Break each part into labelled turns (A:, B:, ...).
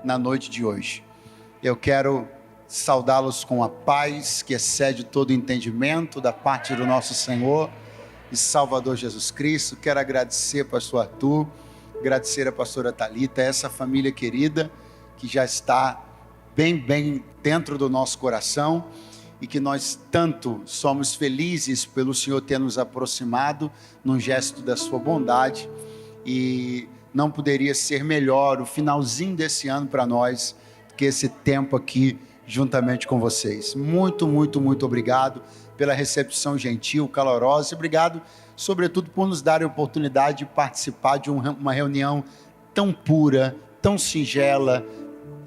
A: na noite de hoje. Eu quero saudá-los com a paz que excede todo entendimento da parte do nosso Senhor e Salvador Jesus Cristo. Quero agradecer, pastor Arthur, agradecer a pastora Thalita, essa família querida que já está bem dentro do nosso coração e que nós tanto somos felizes pelo Senhor ter nos aproximado num gesto da sua bondade, e não poderia ser melhor o finalzinho desse ano para nós que esse tempo aqui juntamente com vocês. Muito obrigado pela recepção gentil, calorosa, e obrigado sobretudo por nos darem a oportunidade de participar de uma reunião tão pura, tão singela,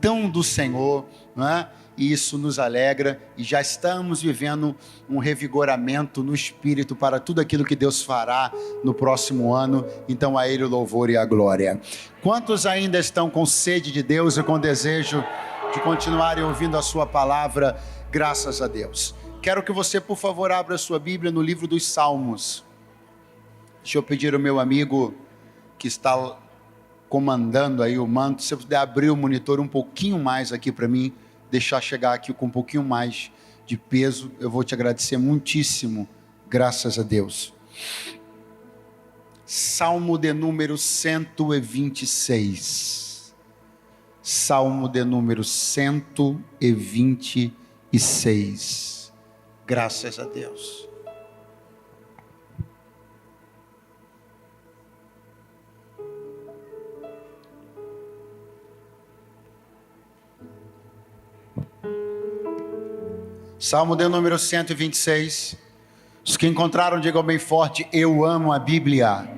A: tão do Senhor, não é? E isso nos alegra, e já estamos vivendo um revigoramento no Espírito para tudo aquilo que Deus fará no próximo ano. Então a Ele o louvor e a glória. Quantos ainda estão com sede de Deus e com desejo de continuarem ouvindo a sua palavra? Graças a Deus. Quero que você, por favor, abra a sua Bíblia no livro dos Salmos. Deixa eu pedir ao meu amigo que está comandando aí o manto, se você puder abrir o monitor um pouquinho mais aqui para mim, deixar chegar aqui com um pouquinho mais de peso, eu vou te agradecer muitíssimo, graças a Deus. Salmo de número 126. Salmo de número 126. Graças a Deus. Salmo de número 126. Os que encontraram, digam bem forte: eu amo a Bíblia.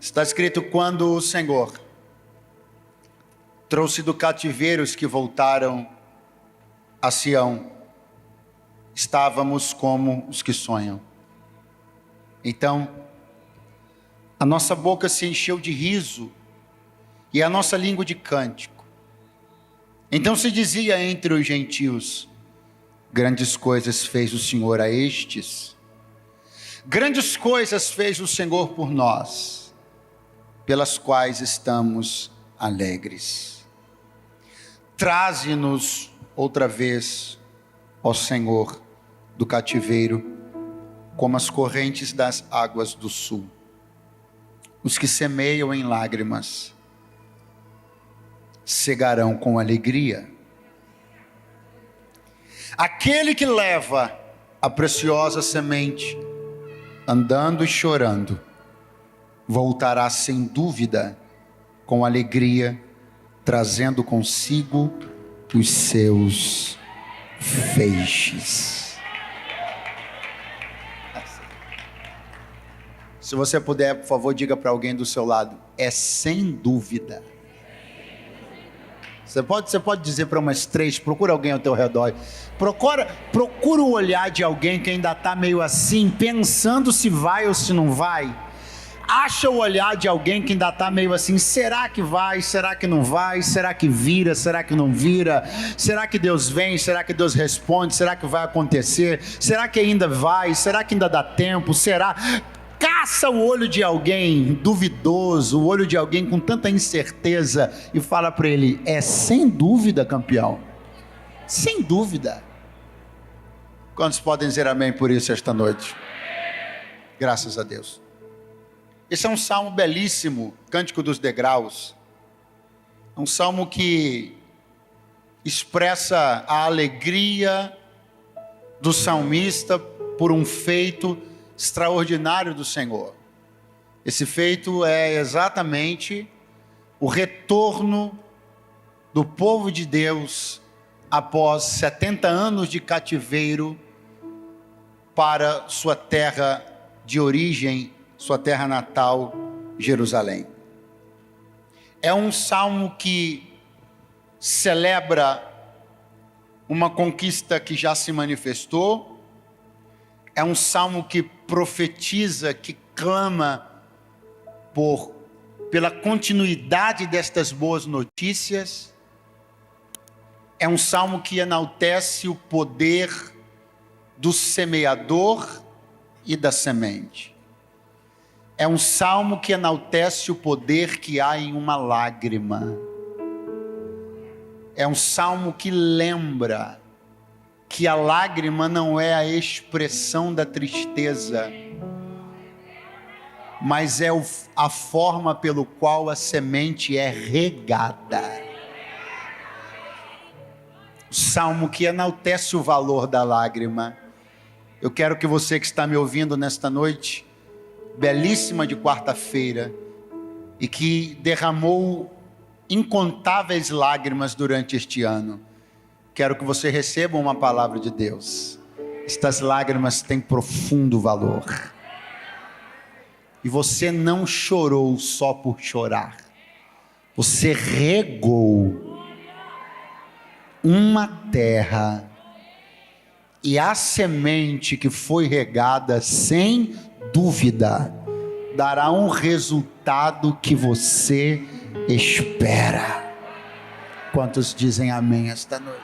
A: Está escrito: quando o Senhor trouxe do cativeiro os que voltaram a Sião, estávamos como os que sonham. Então, a nossa boca se encheu de riso e a nossa língua de cântico. Então se dizia entre os gentios: grandes coisas fez o Senhor a estes. Grandes coisas fez o Senhor por nós, pelas quais estamos alegres. Traze-nos outra vez, ó Senhor, do cativeiro, como as correntes das águas do sul. Os que semeiam em lágrimas cegarão com alegria. Aquele que leva a preciosa semente, andando e chorando, voltará sem dúvida com alegria, trazendo consigo os seus feixes. Se você puder, por favor, diga para alguém do seu lado: é sem dúvida. Você pode dizer para umas três, procura alguém ao teu redor. Procura o olhar de alguém que ainda está meio assim, pensando se vai ou se não vai. Acha o olhar de alguém que ainda está meio assim: será que vai, será que não vai, será que vira, será que não vira, será que Deus vem, será que Deus responde, será que vai acontecer, será que ainda vai, será que ainda dá tempo, será... Caça o olho de alguém duvidoso, o olho de alguém com tanta incerteza, e fala para ele: é sem dúvida, campeão, sem dúvida. Quantos podem dizer amém por isso esta noite? Graças a Deus. Esse é um salmo belíssimo, Cântico dos Degraus. É um salmo que expressa a alegria do salmista por um feito extraordinário do Senhor. Esse feito é exatamente o retorno do povo de Deus após 70 anos de cativeiro para sua terra de origem, sua terra natal, Jerusalém. É um salmo que celebra uma conquista que já se manifestou. É um salmo que profetiza, que clama pela continuidade destas boas notícias. É um salmo que enaltece o poder do semeador e da semente. É um salmo que enaltece o poder que há em uma lágrima. É um salmo que lembra que a lágrima não é a expressão da tristeza, mas é a forma pelo qual a semente é regada. O salmo que enaltece o valor da lágrima. Eu quero que você que está me ouvindo nesta noite, belíssima de quarta-feira, e que derramou incontáveis lágrimas durante este ano, quero que você receba uma palavra de Deus. Estas lágrimas têm profundo valor. E você não chorou só por chorar. Você regou uma terra, e a semente que foi regada, sem dúvida, dará um resultado que você espera. Quantos dizem amém esta noite?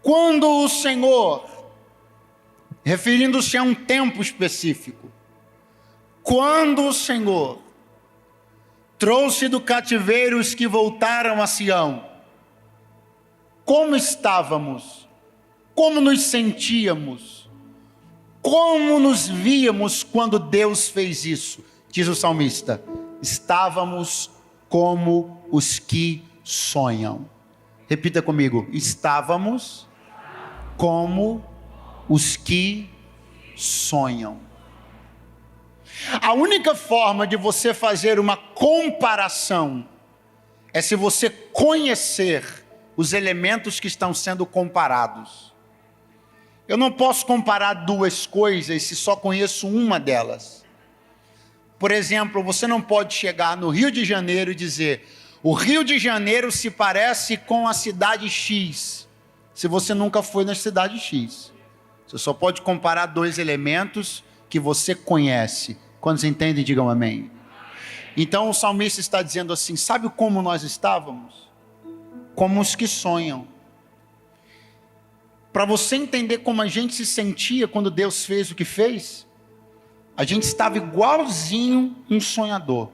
A: Quando o Senhor, referindo-se a um tempo específico, quando o Senhor trouxe do cativeiro os que voltaram a Sião, como estávamos, como nos sentíamos, como nos víamos quando Deus fez isso? Diz o salmista: estávamos como os que sonham. Repita comigo: estávamos como os que sonham. A única forma de você fazer uma comparação é se você conhecer os elementos que estão sendo comparados. Eu não posso comparar duas coisas se só conheço uma delas. Por exemplo, você não pode chegar no Rio de Janeiro e dizer: o Rio de Janeiro se parece com a cidade X, se você nunca foi na cidade X. Você só pode comparar dois elementos que você conhece. Quantos entendem, digam amém. Então o salmista está dizendo assim: sabe como nós estávamos? Como os que sonham. Para você entender como a gente se sentia quando Deus fez o que fez, a gente estava igualzinho um sonhador.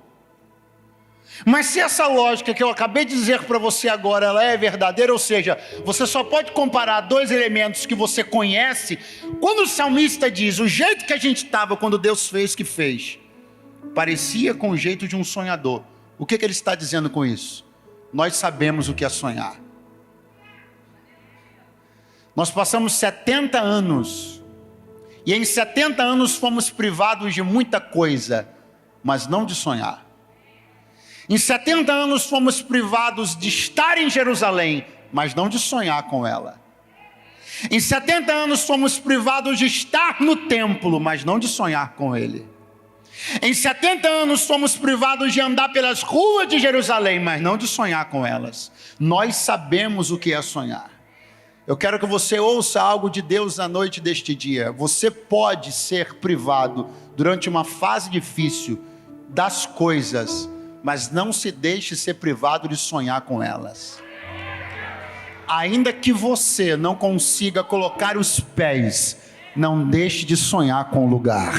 A: Mas se essa lógica que eu acabei de dizer para você agora, ela é verdadeira, ou seja, você só pode comparar dois elementos que você conhece. Quando o salmista diz, o jeito que a gente estava quando Deus fez o que fez, parecia com o jeito de um sonhador. O que ele está dizendo com isso? Nós sabemos o que é sonhar. Nós passamos 70 anos, e em 70 anos fomos privados de muita coisa, mas não de sonhar. Em 70 anos fomos privados de estar em Jerusalém, mas não de sonhar com ela. Em 70 anos fomos privados de estar no templo, mas não de sonhar com ele. Em 70 anos fomos privados de andar pelas ruas de Jerusalém, mas não de sonhar com elas. Nós sabemos o que é sonhar. Eu quero que você ouça algo de Deus na noite deste dia. Você pode ser privado durante uma fase difícil das coisas, mas não se deixe ser privado de sonhar com elas. Ainda que você não consiga colocar os pés, não deixe de sonhar com o lugar.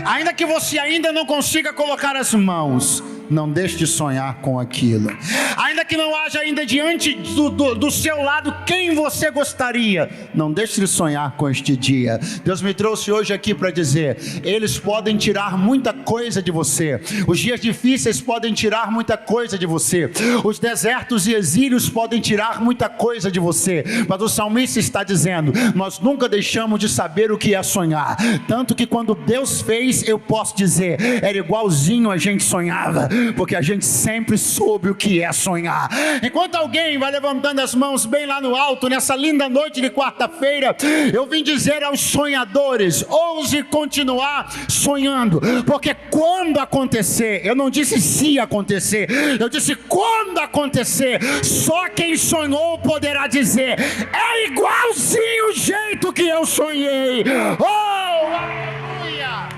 A: Ainda que você ainda não consiga colocar as mãos, não deixe de sonhar com aquilo. Ainda que não haja ainda diante do seu lado quem você gostaria, não deixe de sonhar com este dia. Deus me trouxe hoje aqui para dizer: eles podem tirar muita coisa de você. Os dias difíceis podem tirar muita coisa de você. Os desertos e exílios podem tirar muita coisa de você. Mas o salmista está dizendo: nós nunca deixamos de saber o que é sonhar. Tanto que quando Deus fez, eu posso dizer, era igualzinho a gente sonhava, porque a gente sempre soube o que é sonhar. Enquanto alguém vai levantando as mãos bem lá no alto, nessa linda noite de quarta-feira, eu vim dizer aos sonhadores: ouse continuar sonhando, porque quando acontecer, eu não disse se acontecer, eu disse quando acontecer, só quem sonhou poderá dizer: é igualzinho o jeito que eu sonhei. Oh, aleluia!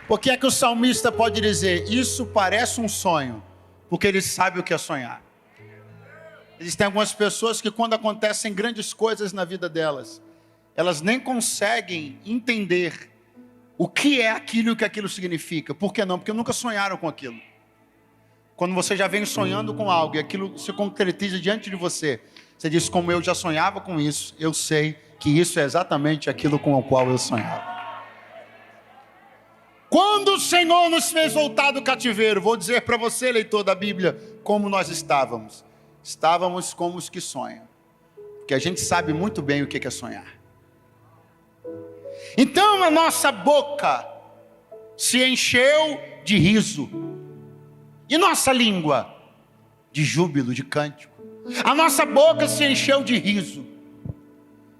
A: Por que é que o salmista pode dizer, isso parece um sonho? Porque ele sabe o que é sonhar. Existem algumas pessoas que quando acontecem grandes coisas na vida delas, elas nem conseguem entender o que é aquilo e o que aquilo significa. Por que não? Porque nunca sonharam com aquilo. Quando você já vem sonhando com algo e aquilo se concretiza diante de você, você diz, como eu já sonhava com isso, eu sei que isso é exatamente aquilo com o qual eu sonhava. Quando o Senhor nos fez voltar do cativeiro, vou dizer para você, leitor da Bíblia, como nós estávamos. Estávamos como os que sonham. Porque a gente sabe muito bem o que é sonhar. Então a nossa boca se encheu de riso. E nossa língua de júbilo, de cântico. A nossa boca se encheu de riso.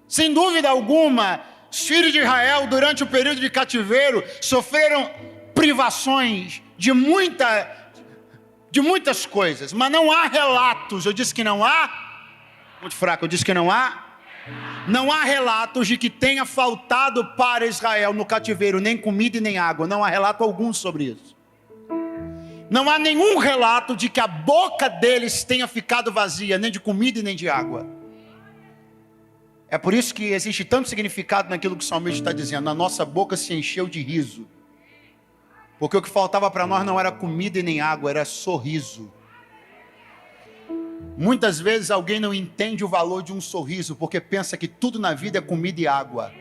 A: Sem dúvida alguma, os filhos de Israel, durante o período de cativeiro, sofreram privações de muitas coisas. Mas não há relatos, eu disse que não há, muito fraco, eu disse que não há relatos de que tenha faltado para Israel no cativeiro nem comida e nem água. Não há relato algum sobre isso. Não há nenhum relato de que a boca deles tenha ficado vazia, nem de comida e nem de água. É por isso que existe tanto significado naquilo que o salmista está dizendo. A nossa boca se encheu de riso. Porque o que faltava para nós não era comida e nem água, era sorriso. Muitas vezes alguém não entende o valor de um sorriso, porque pensa que tudo na vida é comida e água.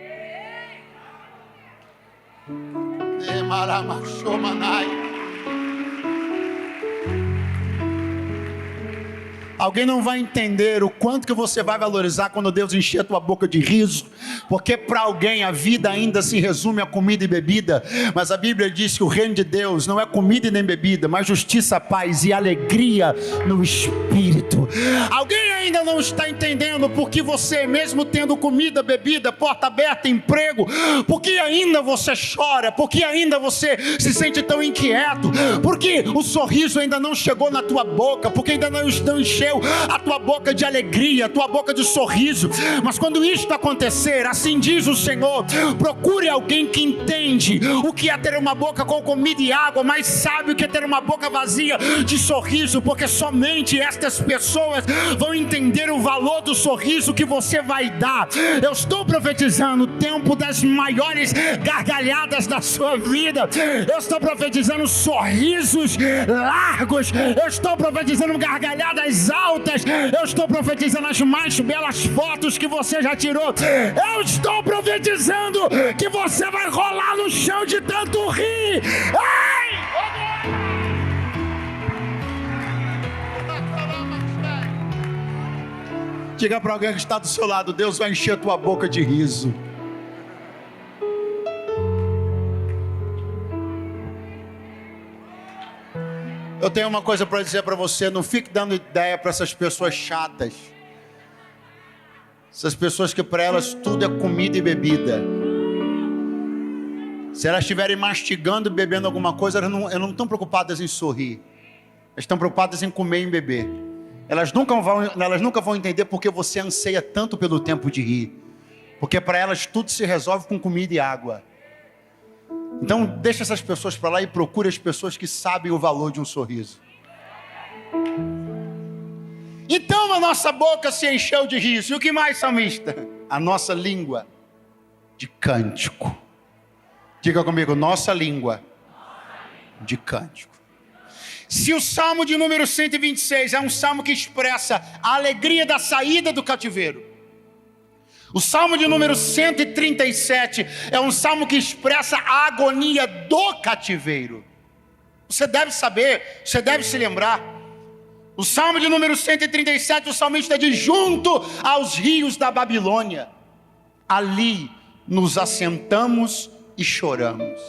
A: Alguém não vai entender o quanto que você vai valorizar quando Deus encher a tua boca de riso, porque para alguém a vida ainda se resume a comida e bebida, mas a Bíblia diz que o reino de Deus não é comida e nem bebida, mas justiça, paz e alegria no Espírito. Alguém ainda não está entendendo porque você, mesmo tendo comida, bebida, porta aberta, emprego, porque ainda você chora, porque ainda você se sente tão inquieto, porque o sorriso ainda não chegou na tua boca, porque ainda não encheu a tua boca de alegria, a tua boca de sorriso. Mas quando isto acontecer, assim diz o Senhor, procure alguém que entende o que é ter uma boca com comida e água, mas sabe o que é ter uma boca vazia de sorriso, porque somente estas pessoas vão entender o valor do sorriso que você vai dar. Eu estou profetizando o tempo das maiores gargalhadas da sua vida. Eu estou profetizando sorrisos largos. Eu estou profetizando gargalhadas altas. Eu estou profetizando as mais belas fotos que você já tirou. Eu estou profetizando que você vai rolar no chão de tanto rir. Ai! Diga para alguém que está do seu lado, Deus vai encher a tua boca de riso. Eu tenho uma coisa para dizer para você, não fique dando ideia para essas pessoas chatas. Essas pessoas que para elas tudo é comida e bebida. Se elas estiverem mastigando e bebendo alguma coisa, elas não estão preocupadas em sorrir. Elas estão preocupadas em comer e beber. Elas nunca vão entender porque você anseia tanto pelo tempo de rir. Porque para elas tudo se resolve com comida e água. Então deixa essas pessoas para lá e procure as pessoas que sabem o valor de um sorriso. Então a nossa boca se encheu de riso. E o que mais, salmista? A nossa língua de cântico. Diga comigo, nossa língua de cântico. Se o Salmo de número 126 é um salmo que expressa a alegria da saída do cativeiro, o Salmo de número 137 é um salmo que expressa a agonia do cativeiro. Você deve saber, você deve se lembrar. O Salmo de número 137, o salmista diz: junto aos rios da Babilônia, ali nos assentamos e choramos.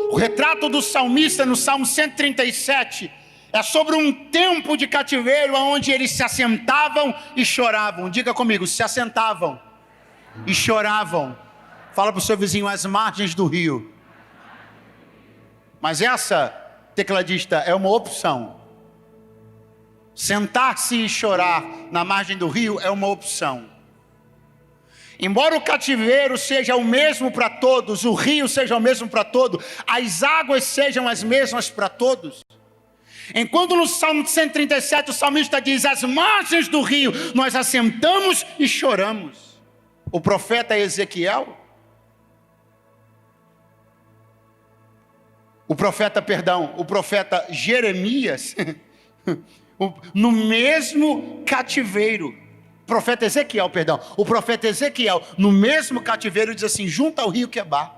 A: O retrato do salmista no Salmo 137 é sobre um tempo de cativeiro onde eles se assentavam e choravam. Diga comigo, se assentavam e choravam. Fala para o seu vizinho, às margens do rio. Mas essa, tecladista, é uma opção. Sentar-se e chorar na margem do rio é uma opção. Embora o cativeiro seja o mesmo para todos, o rio seja o mesmo para todos, as águas sejam as mesmas para todos, Enquanto no Salmo 137 o salmista diz: às margens do rio nós assentamos e choramos. O profeta Ezequiel, o profeta Jeremias, no mesmo cativeiro, o profeta Ezequiel, no mesmo cativeiro diz assim: junto ao rio Quebar,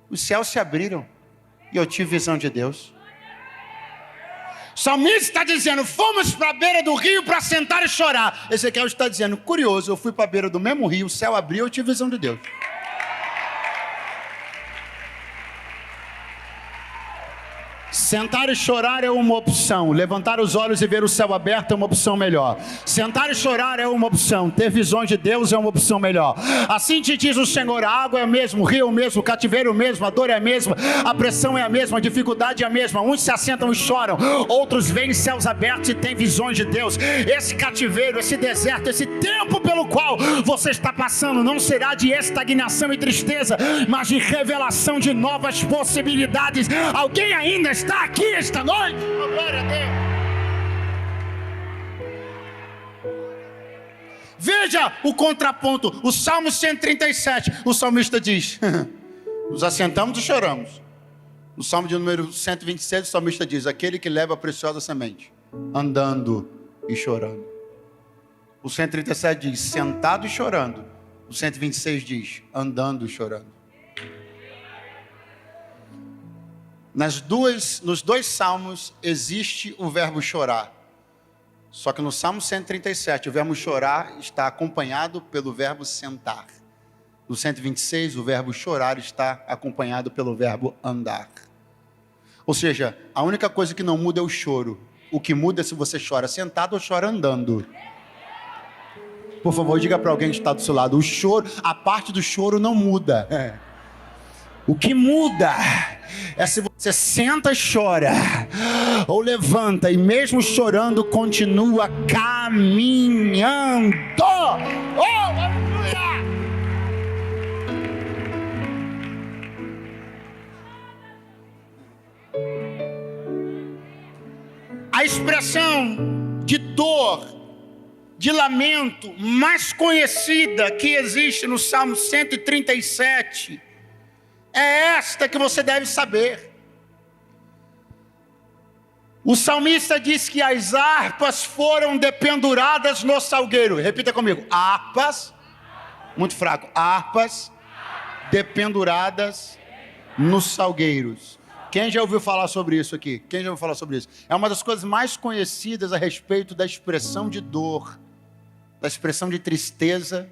A: os céus se abriram e eu tive visão de Deus. O salmista está dizendo: fomos para a beira do rio para sentar e chorar. Ezequiel está dizendo: curioso, eu fui para a beira do mesmo rio, o céu abriu e eu tive visão de Deus. Sentar e chorar é uma opção. Levantar os olhos e ver o céu aberto é uma opção melhor. Sentar e chorar é uma opção. Ter visões de Deus é uma opção melhor. Assim te diz o Senhor: a água é a mesma, o rio é o mesmo, o cativeiro é o mesmo, a dor é a mesma, a pressão é a mesma, a dificuldade é a mesma. Uns se assentam e choram, outros veem céus abertos e têm visões de Deus. Esse cativeiro, esse deserto, esse tempo pelo qual você está passando não será de estagnação e tristeza, mas de revelação de novas possibilidades. Alguém ainda está aqui esta noite? Oh, glória a Deus. Veja o contraponto. O Salmo 137, o salmista diz: nos assentamos e choramos. No Salmo de número 126, o salmista diz: aquele que leva a preciosa semente, andando e chorando. O 137 diz: sentado e chorando. O 126 diz: andando e chorando. Nos dois salmos existe o verbo chorar. Só que no Salmo 137 o verbo chorar está acompanhado pelo verbo sentar. No 126 o verbo chorar está acompanhado pelo verbo andar. Ou seja, a única coisa que não muda é o choro. O que muda é se você chora sentado ou chora andando. Por favor, diga para alguém que está do seu lado: o choro, a parte do choro não muda. O que muda é se você senta e chora, ou levanta e mesmo chorando continua caminhando. Oh, aleluia! A expressão de dor, de lamento mais conhecida que existe no Salmo 137 é esta que você deve saber. O salmista diz que as harpas foram dependuradas no salgueiro. Repita comigo: harpas, muito fraco, harpas dependuradas nos salgueiros. Quem já ouviu falar sobre isso aqui? Quem já ouviu falar sobre isso? É uma das coisas mais conhecidas a respeito da expressão de dor, da expressão de tristeza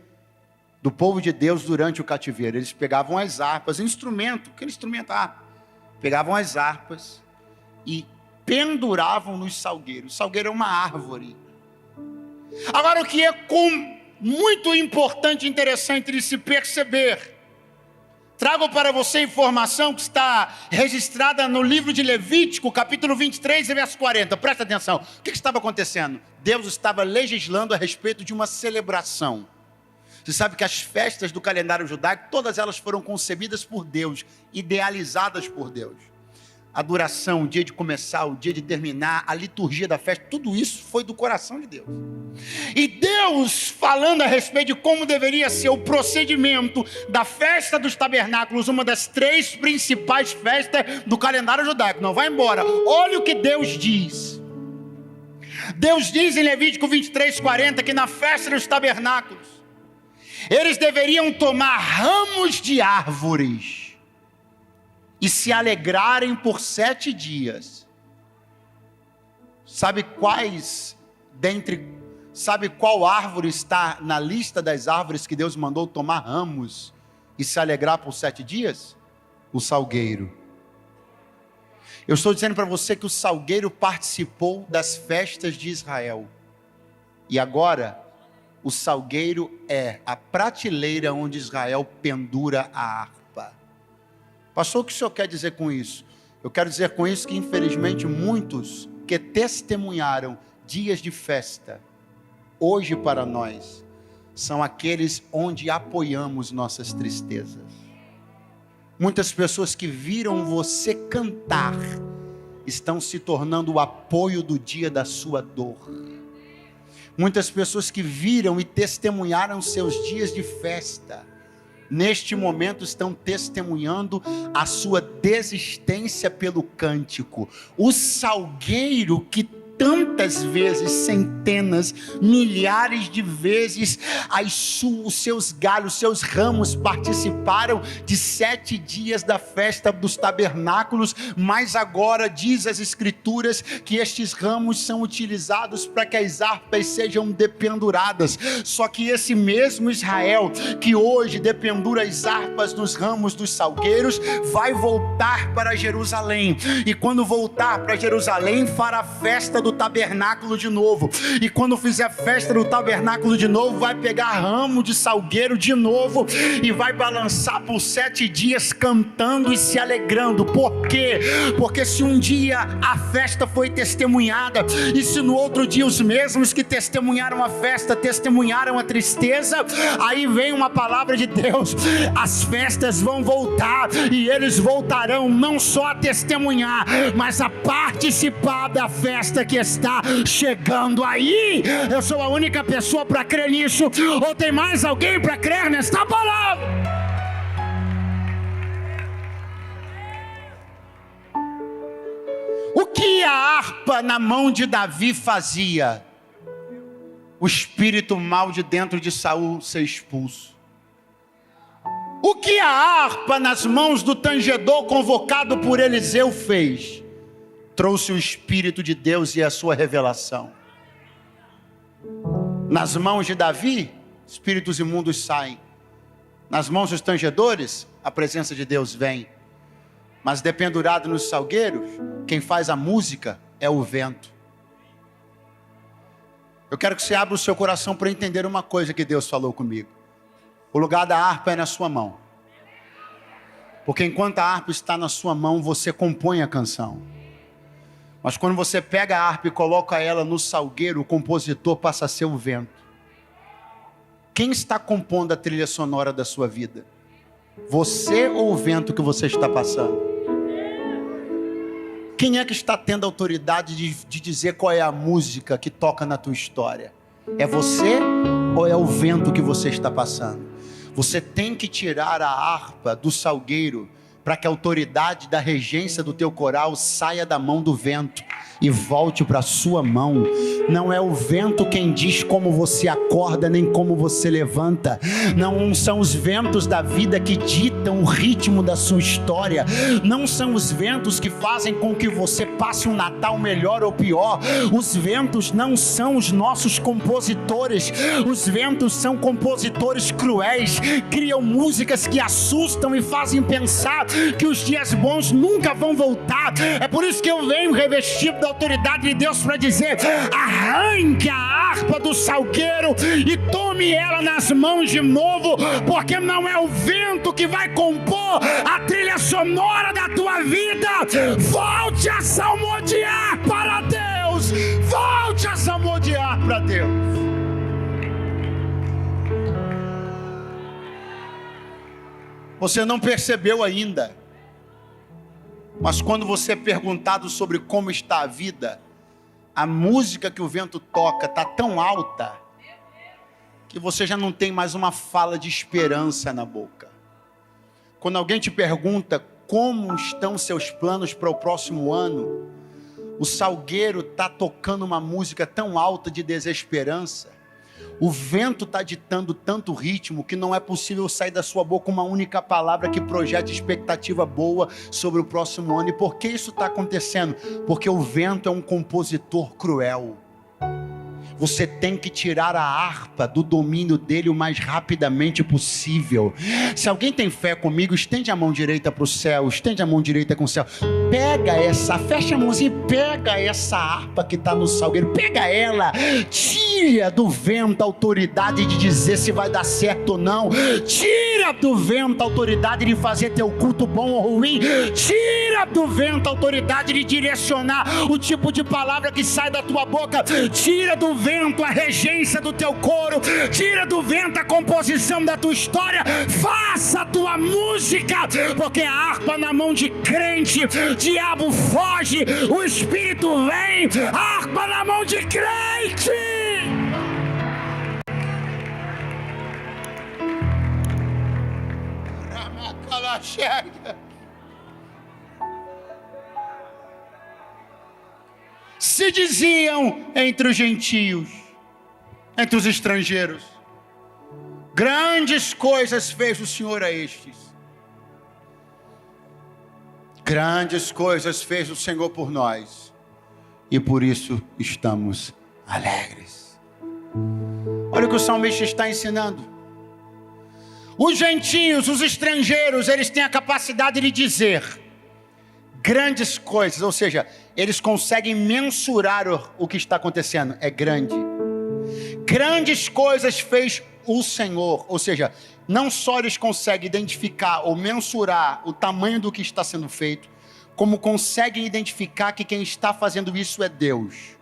A: do povo de Deus durante o cativeiro. Eles pegavam as harpas, aquele instrumento, pegavam as harpas e penduravam nos salgueiros. O salgueiro é uma árvore. Agora, o que é muito importante e interessante de se perceber, trago para você informação que está registrada no livro de Levítico, capítulo 23, verso 40. Presta atenção. O que estava acontecendo? Deus estava legislando a respeito de uma celebração. Você sabe que as festas do calendário judaico, todas elas foram concebidas por Deus, idealizadas por Deus. A duração, o dia de começar, o dia de terminar, a liturgia da festa, tudo isso foi do coração de Deus. E Deus, falando a respeito de como deveria ser o procedimento da festa dos tabernáculos, uma das 3 principais festas do calendário judaico. Não vai embora. Olha o que Deus diz. Deus diz em Levítico 23, 40 que na festa dos tabernáculos eles deveriam tomar ramos de árvores e se alegrarem por 7 dias. Sabe qual árvore está na lista das árvores que Deus mandou tomar ramos e se alegrar por 7 dias? O salgueiro. Eu estou dizendo para você que o salgueiro participou das festas de Israel. E agora, o salgueiro é a prateleira onde Israel pendura a harpa. Pastor, o que o senhor quer dizer com isso? Eu quero dizer com isso que, infelizmente, muitos que testemunharam dias de festa, hoje para nós, são aqueles onde apoiamos nossas tristezas. Muitas pessoas que viram você cantar estão se tornando o apoio do dia da sua dor. Muitas pessoas que viram e testemunharam seus dias de festa, neste momento estão testemunhando a sua desistência pelo cântico. O salgueiro que tantas vezes, centenas, milhares de vezes, os seus galhos, seus ramos participaram de 7 dias da festa dos tabernáculos, mas agora diz as escrituras que estes ramos são utilizados para que as harpas sejam dependuradas. Só que esse mesmo Israel que hoje dependura as harpas nos ramos dos salgueiros vai voltar para Jerusalém, e quando voltar para Jerusalém fará a festa do tabernáculo de novo, e quando fizer a festa do tabernáculo de novo, vai pegar ramo de salgueiro de novo e vai balançar por 7 dias cantando e se alegrando. Por quê? Porque se um dia a festa foi testemunhada, e se no outro dia os mesmos que testemunharam a festa testemunharam a tristeza, aí vem uma palavra de Deus: as festas vão voltar, e eles voltarão não só a testemunhar, mas a participar da festa que está chegando aí. Eu sou a única pessoa para crer nisso, ou tem mais alguém para crer nesta palavra? O que a harpa na mão de Davi fazia? O espírito mau de dentro de Saul ser expulso. O que a harpa nas mãos do tangedor convocado por Eliseu fez? Trouxe o Espírito de Deus e a sua revelação. Nas mãos de Davi, espíritos imundos saem. Nas mãos dos tangedores, a presença de Deus vem. Mas dependurado nos salgueiros, quem faz a música é o vento. Eu quero que você abra o seu coração para entender uma coisa que Deus falou comigo. O lugar da harpa é na sua mão. Porque enquanto a harpa está na sua mão, você compõe a canção. Mas quando você pega a harpa e coloca ela no salgueiro, o compositor passa a ser o vento. Quem está compondo a trilha sonora da sua vida? Você ou o vento que você está passando? Quem é que está tendo autoridade de dizer qual é a música que toca na tua história? É você ou é o vento que você está passando? Você tem que tirar a harpa do salgueiro para que a autoridade da regência do teu coral saia da mão do vento e volte para a sua mão. Não é o vento quem diz como você acorda, nem como você levanta. Não são os ventos da vida que ditam o ritmo da sua história. Não são os ventos que fazem com que você passe um Natal melhor ou pior. Os ventos não são os nossos compositores. Os ventos são compositores cruéis. Criam músicas que assustam e fazem pensar que os dias bons nunca vão voltar. É por isso que eu venho revestido da autoridade de Deus para dizer: arranque a harpa do salgueiro e tome ela nas mãos de novo, porque não é o vento que vai compor a trilha sonora da tua vida. Volte a salmodiar para Deus. Volte a salmodiar para Deus. Você não percebeu ainda, mas quando você é perguntado sobre como está a vida, a música que o vento toca está tão alta que você já não tem mais uma fala de esperança na boca. Quando alguém te pergunta como estão seus planos para o próximo ano, o salgueiro está tocando uma música tão alta de desesperança. O vento está ditando tanto ritmo que não é possível sair da sua boca uma única palavra que projete expectativa boa sobre o próximo ano. E por que isso está acontecendo? Porque o vento é um compositor cruel. Você tem que tirar a harpa do domínio dele o mais rapidamente possível. Se alguém tem fé comigo, estende a mão direita para o céu, estende a mão direita com o céu. Pega essa, fecha a mãozinha e pega essa harpa que está no salgueiro. Pega ela, tira do vento a autoridade de dizer se vai dar certo ou não. Tira do vento a autoridade de fazer teu culto bom ou ruim. Tira do vento a autoridade de direcionar o tipo de palavra que sai da tua boca. Tira do vento vento a regência do teu coro, tira do vento a composição da tua história, faça a tua música, porque a harpa na mão de crente, diabo foge, o Espírito vem, a harpa na mão de crente. Se diziam entre os gentios, entre os estrangeiros: grandes coisas fez o Senhor a estes. Grandes coisas fez o Senhor por nós, e por isso estamos alegres. Olha o que o salmista está ensinando. Os gentios, os estrangeiros, eles têm a capacidade de dizer grandes coisas, ou seja, eles conseguem mensurar o que está acontecendo, é grande. Grandes coisas fez o Senhor, ou seja, não só eles conseguem identificar ou mensurar o tamanho do que está sendo feito, como conseguem identificar que quem está fazendo isso é Deus.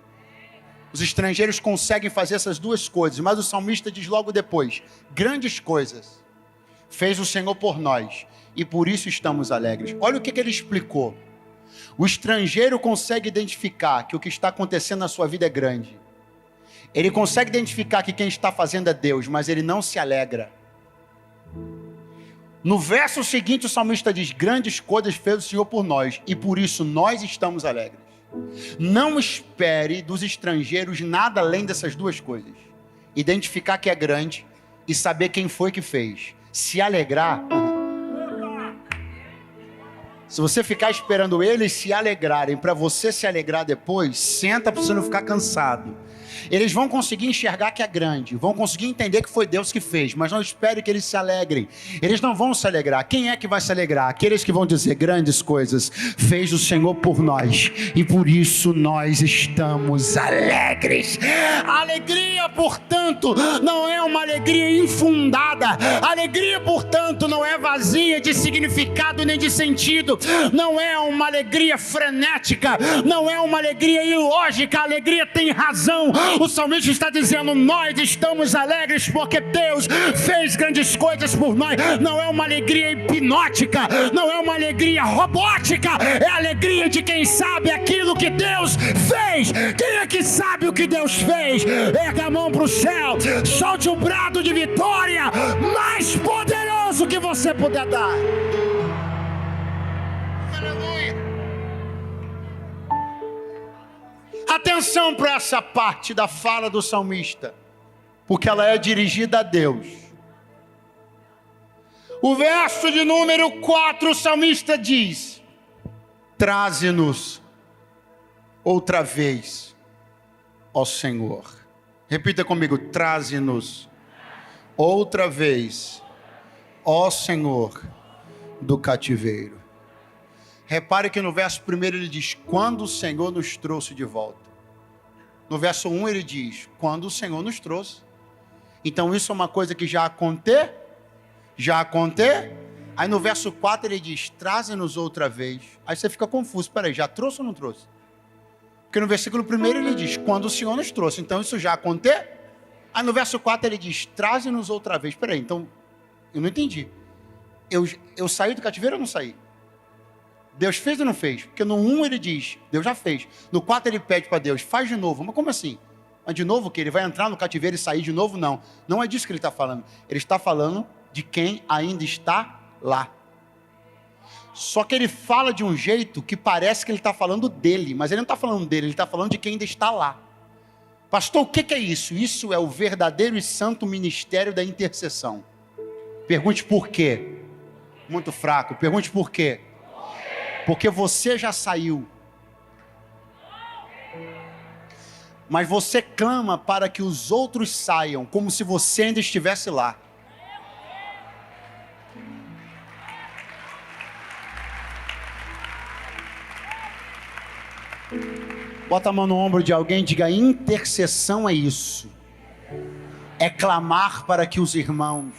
A: Os estrangeiros conseguem fazer essas duas coisas, mas o salmista diz logo depois: grandes coisas fez o Senhor por nós, e por isso estamos alegres. Olha o que ele explicou. O estrangeiro consegue identificar que o que está acontecendo na sua vida é grande. Ele consegue identificar que quem está fazendo é Deus, mas ele não se alegra. No verso seguinte o salmista diz: grandes coisas fez o Senhor por nós, e por isso nós estamos alegres. Não espere dos estrangeiros nada além dessas duas coisas: identificar que é grande e saber quem foi que fez. Se alegrar. Se você ficar esperando eles se alegrarem para você se alegrar depois, senta para você não ficar cansado. Eles vão conseguir enxergar que é grande, vão conseguir entender que foi Deus que fez, mas não espere que eles se alegrem. Eles não vão se alegrar. Quem é que vai se alegrar? Aqueles que vão dizer: grandes coisas fez o Senhor por nós, e por isso nós estamos alegres. A alegria, portanto, não é uma alegria infundada. A alegria, portanto, não é vazia de significado nem de sentido. Não é uma alegria frenética, não é uma alegria ilógica. A alegria tem razão. O salmista está dizendo: nós estamos alegres porque Deus fez grandes coisas por nós. Não é uma alegria hipnótica, não é uma alegria robótica, é a alegria de quem sabe aquilo que Deus fez. Quem é que sabe o que Deus fez? Erga a mão para o céu, solte o brado de vitória mais poderoso que você puder dar. Aleluia. Atenção para essa parte da fala do salmista, porque ela é dirigida a Deus. O verso de número 4, o salmista diz: traze-nos outra vez, ó Senhor. Repita comigo: traze-nos outra vez, ó Senhor, do cativeiro. Repare que no verso 1 ele diz: quando o Senhor nos trouxe de volta. No verso 1 ele diz: quando o Senhor nos trouxe. Então isso é uma coisa que já aconteceu. Aí no verso 4 ele diz: traze-nos outra vez. Aí você fica confuso: peraí, já trouxe ou não trouxe? Porque no versículo 1 ele diz: quando o Senhor nos trouxe. Então isso já aconteceu. Aí no verso 4 ele diz: traze-nos outra vez. Peraí, então eu não entendi. Eu saí do cativeiro ou não saí? Deus fez ou não fez? Porque no 1 ele diz: Deus já fez. No 4 ele pede para Deus: faz de novo. Mas como assim? Mas de novo que ele vai entrar no cativeiro e sair de novo? Não. Não é disso que ele está falando. Ele está falando de quem ainda está lá. Só que ele fala de um jeito que parece que ele está falando dele. Mas ele não está falando dele, ele está falando de quem ainda está lá. Pastor, o que é isso? Isso é o verdadeiro e santo ministério da intercessão. Pergunte por quê. Muito fraco. Pergunte por quê. Porque você já saiu. Mas você clama para que os outros saiam, como se você ainda estivesse lá. Bota a mão no ombro de alguém e diga: intercessão é isso. É clamar para que os irmãos,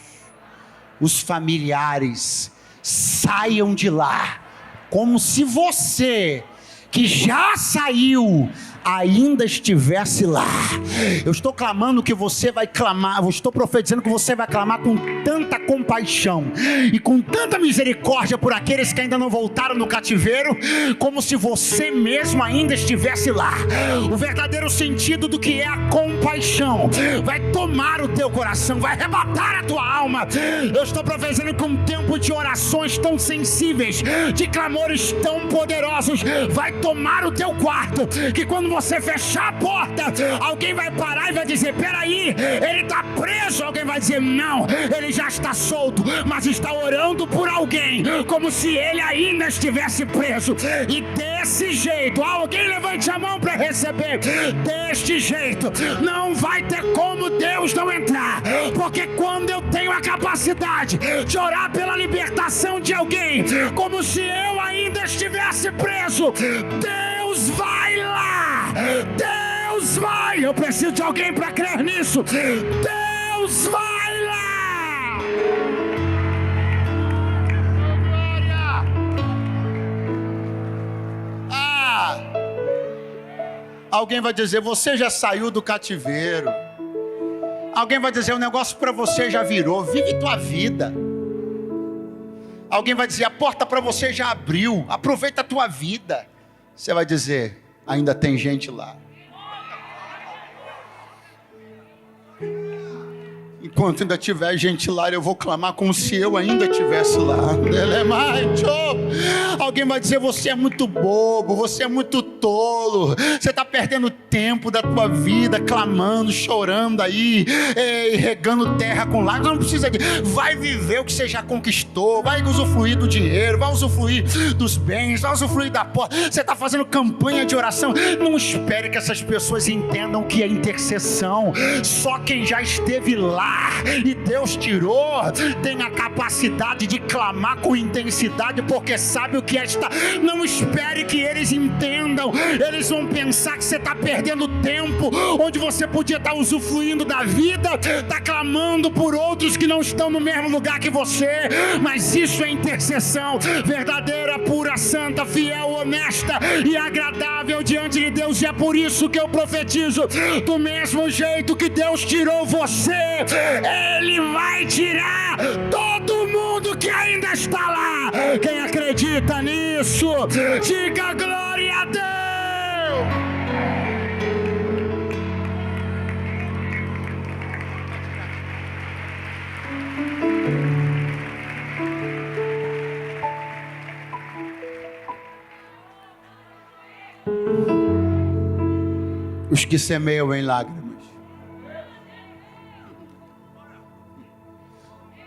A: os familiares, saiam de lá. Como se você, que já saiu, ainda estivesse lá. Eu estou clamando que você vai clamar, eu estou profetizando que você vai clamar com tanta compaixão e com tanta misericórdia por aqueles que ainda não voltaram no cativeiro, como se você mesmo ainda estivesse lá. O verdadeiro sentido do que é a compaixão vai tomar o teu coração, vai arrebatar a tua alma. Eu estou profetizando que um tempo de orações tão sensíveis, de clamores tão poderosos, vai tomar o teu quarto, que quando você fechar a porta, alguém vai parar e vai dizer: peraí, ele está preso. Alguém vai dizer: não, ele já está solto, mas está orando por alguém, como se ele ainda estivesse preso. E desse jeito, alguém levante a mão para receber. Deste jeito, não vai ter como Deus não entrar, porque quando eu tenho a capacidade de orar pela libertação de alguém, como se eu ainda estivesse preso, Deus vai lá. Deus vai. Eu preciso de alguém para crer nisso. Deus vai lá. Glória. Alguém vai dizer: você já saiu do cativeiro. Alguém vai dizer: o negócio para você já virou. Vive tua vida. Alguém vai dizer: a porta para você já abriu. Aproveita a tua vida. Você vai dizer: ainda tem gente lá. Enquanto ainda tiver gente lá, eu vou clamar como se eu ainda estivesse lá. Alguém vai dizer: você é muito bobo, você é muito tolo, você está perdendo tempo da tua vida, clamando, chorando aí, regando terra com lágrimas. Não precisa de... Vai viver o que você já conquistou, vai usufruir do dinheiro, vai usufruir dos bens, vai usufruir da porta. Você está fazendo campanha de oração. Não espere que essas pessoas entendam o que é intercessão. Só quem já esteve lá e Deus tirou tem a capacidade de clamar com intensidade, porque sabe o que é estar. Não espere que eles entendam. Eles vão pensar que você está perdendo tempo, onde você podia estar usufruindo da vida, está clamando por outros que não estão no mesmo lugar que você. Mas isso é intercessão verdadeira, pura, santa, fiel, honesta e agradável diante de Deus. E é por isso que eu profetizo: do mesmo jeito que Deus tirou você, Ele vai tirar todo mundo que ainda está lá. Quem acredita nisso, diga glória a Deus. Os que semeiam em lágrimas,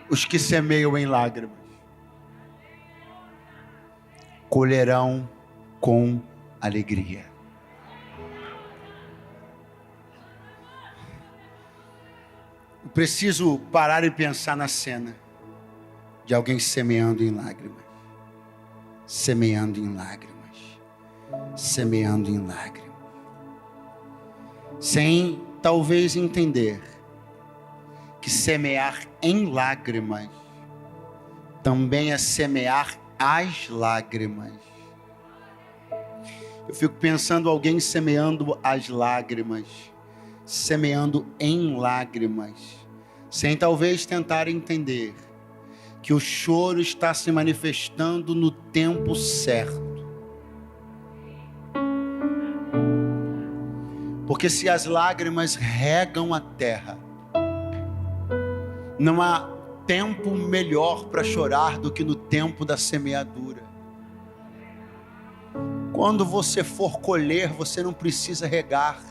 A: os que semeiam em lágrimas, colherão com alegria. Eu preciso parar e pensar na cena de alguém semeando em lágrimas, semeando em lágrimas, semeando em lágrimas, sem talvez entender que semear em lágrimas também é semear as lágrimas. Eu fico pensando alguém semeando as lágrimas, semeando em lágrimas, sem talvez tentar entender que o choro está se manifestando no tempo certo. Porque se as lágrimas regam a terra, não há tempo melhor para chorar do que no tempo da semeadura. Quando você for colher, você não precisa regar.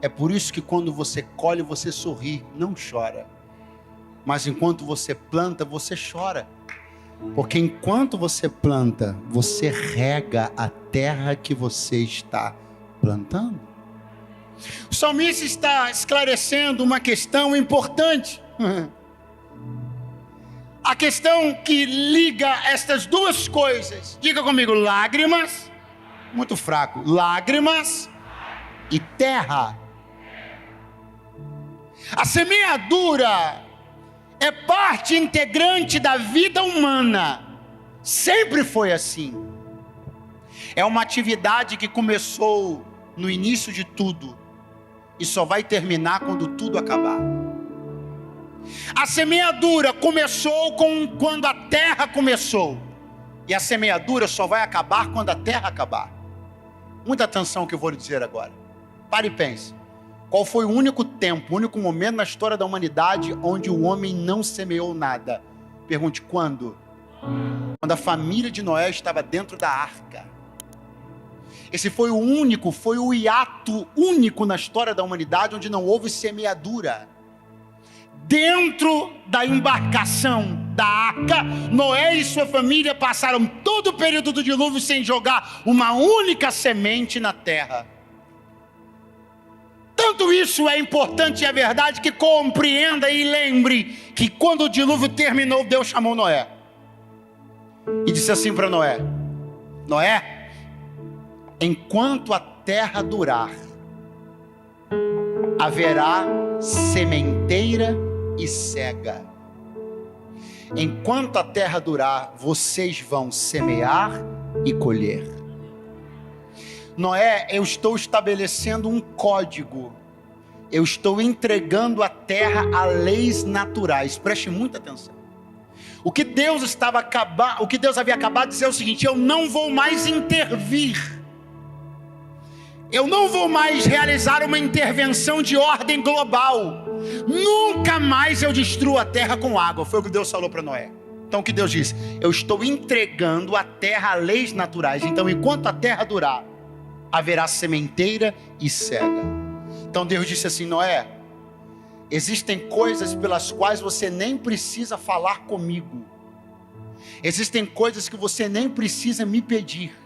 A: É por isso que quando você colhe, você sorri, não chora. Mas enquanto você planta, você chora. Porque enquanto você planta, você rega a terra que você está plantando. O salmista está esclarecendo uma questão importante. A questão que liga estas duas coisas. Diga comigo: lágrimas, muito fraco, lágrimas e terra. A semeadura é parte integrante da vida humana. Sempre foi assim. É uma atividade que começou no início de tudo e só vai terminar quando tudo acabar. A semeadura começou quando a terra começou, e a semeadura só vai acabar quando a terra acabar. Muita atenção ao que eu vou lhe dizer agora. Pare e pense. Qual foi o único tempo, o único momento na história da humanidade onde o homem não semeou nada? Pergunte quando? Quando a família de Noé estava dentro da arca. Esse foi o hiato único na história da humanidade onde não houve semeadura. Dentro da embarcação da arca, Noé e sua família passaram todo o período do dilúvio sem jogar uma única semente na terra. Tanto isso é importante e é verdade que compreenda e lembre que quando o dilúvio terminou, Deus chamou Noé e disse assim para Noé: Noé, enquanto a terra durar, haverá sementeira e cega. Enquanto a terra durar, vocês vão semear e colher. Noé, eu estou estabelecendo um código. Eu estou entregando à terra a leis naturais. Preste muita atenção. O que Deus havia acabado de dizer é o seguinte: eu não vou mais intervir. Eu não vou mais realizar uma intervenção de ordem global. Nunca mais eu destruo a terra com água. Foi o que Deus falou para Noé. Então o que Deus disse? Eu estou entregando à terra a leis naturais. Então enquanto a terra durar, haverá sementeira e cega. Então Deus disse assim: Noé, existem coisas pelas quais você nem precisa falar comigo. Existem coisas que você nem precisa me pedir.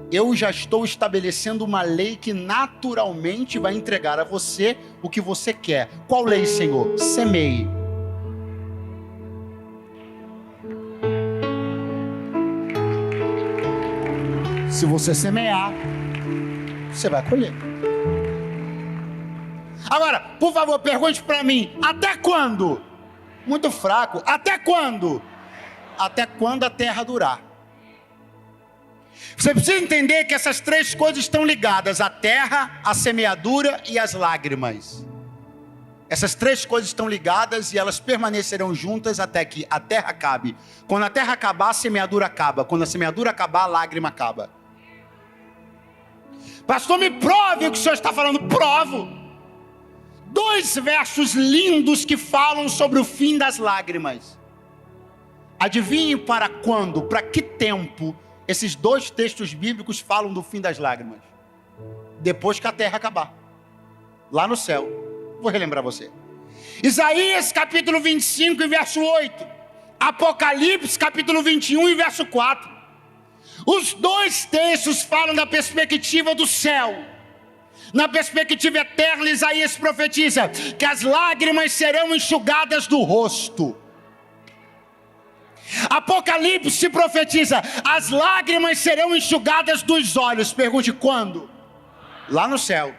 A: Eu já estou estabelecendo uma lei que naturalmente vai entregar a você o que você quer. Qual lei, Senhor? Semeie. Se você semear, você vai colher. Agora, por favor, pergunte para mim: até quando? Muito fraco. Até quando? Até quando a terra durar. Você precisa entender que essas três coisas estão ligadas: a terra, a semeadura e as lágrimas. Essas três coisas estão ligadas e elas permanecerão juntas até que a terra acabe. Quando a terra acabar, a semeadura acaba. Quando a semeadura acabar, a lágrima acaba. Pastor, me prove o que o senhor está falando. Provo. 2 versos lindos que falam sobre o fim das lágrimas. Adivinhe para quando, para que tempo esses 2 textos bíblicos falam do fim das lágrimas? Depois que a terra acabar, lá no céu. Vou relembrar você. Isaías capítulo 25 e verso 8. Apocalipse capítulo 21 e verso 4. Os 2 textos falam da perspectiva do céu. Na perspectiva eterna, Isaías profetiza que as lágrimas serão enxugadas do rosto. Apocalipse profetiza: as lágrimas serão enxugadas dos olhos. Pergunte quando? Lá no céu.